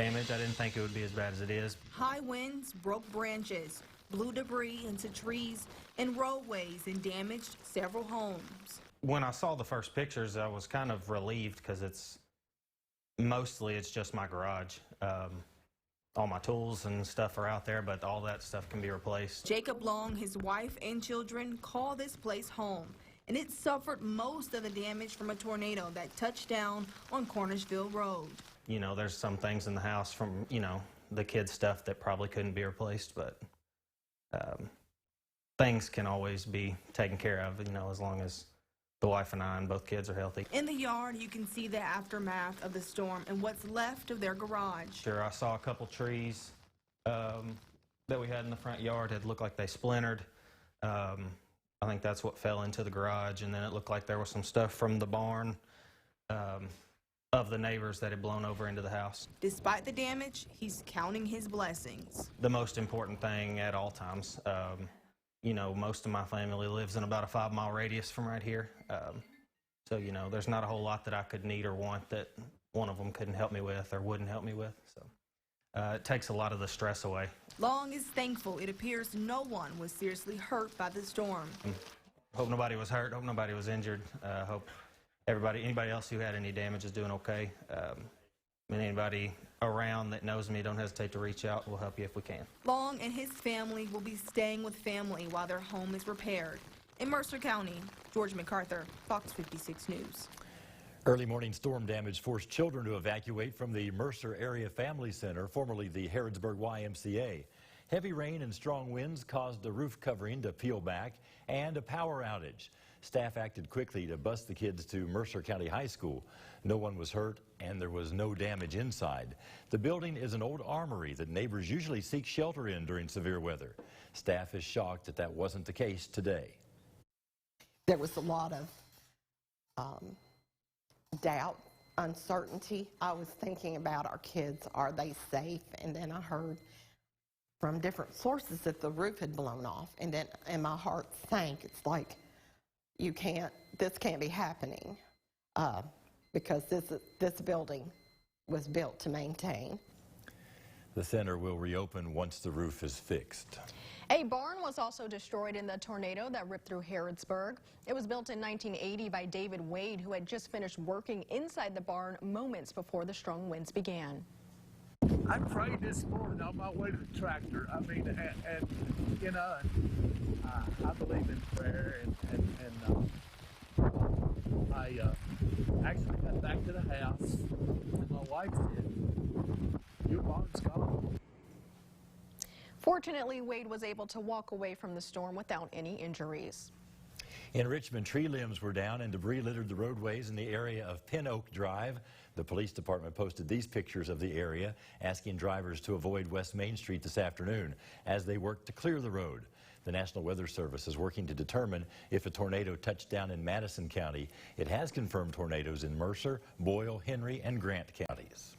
damage. I didn't think it would be as bad as it is. High winds broke branches, blew debris into trees and roadways, and damaged several homes. When I saw the first pictures, I was kind of relieved because it's just my garage. All my tools and stuff are out there, but all that stuff can be replaced. Jacob Long, his wife and children call this place home, and it suffered most of the damage from a tornado that touched down on Cornersville Road. You know, there's some things in the house from, the kids' stuff that probably couldn't be replaced, but things can always be taken care of, as long as the wife and I and both kids are healthy. In the yard, you can see the aftermath of the storm and what's left of their garage. Sure, I saw a couple trees that we had in the front yard. It looked like they splintered. I think that's what fell into the garage, and then it looked like there was some stuff from the barn of the neighbors that had blown over into the house. Despite the damage, he's counting his blessings. The most important thing at all times, most of my family lives in about a 5-mile radius from right here. So, there's not a whole lot that I could need or want that one of them couldn't help me with or wouldn't help me with. So it takes a lot of the stress away. Long is thankful it appears no one was seriously hurt by the storm. Hope nobody was hurt. Hope nobody was injured. Hope anybody else who had any damage is doing okay. And anybody around that knows me, don't hesitate to reach out. We'll help you if we can. Long and his family will be staying with family while their home is repaired. In Mercer County, George MacArthur, Fox 56 News. Early morning storm damage forced children to evacuate from the Mercer Area Family Center, formerly the Harrodsburg YMCA. Heavy rain and strong winds caused the roof covering to peel back and a power outage. Staff acted quickly to bus the kids to Mercer County High School. No one was hurt and there was no damage inside. The building is an old armory that neighbors usually seek shelter in during severe weather. Staff is shocked that that wasn't the case today. There was a lot of doubt, uncertainty. I was thinking about our kids, are they safe? And then I heard from different sources that the roof had blown off, and my heart sank. It's like, this can't be happening because this building was built to maintain. The center will reopen once the roof is fixed. A barn was also destroyed in the tornado that ripped through Harrodsburg. It was built in 1980 by David Wade, who had just finished working inside the barn moments before the strong winds began. I prayed this morning on my way to the tractor. I mean, I believe in prayer, and I actually got back to the house, and my wife said, "Your barn's gone." Fortunately, Wade was able to walk away from the storm without any injuries. In Richmond, tree limbs were down and debris littered the roadways in the area of Pin Oak Drive. The police department posted these pictures of the area, asking drivers to avoid West Main Street this afternoon as they work to clear the road. The National Weather Service is working to determine if a tornado touched down in Madison County. It has confirmed tornadoes in Mercer, Boyle, Henry, and Grant counties.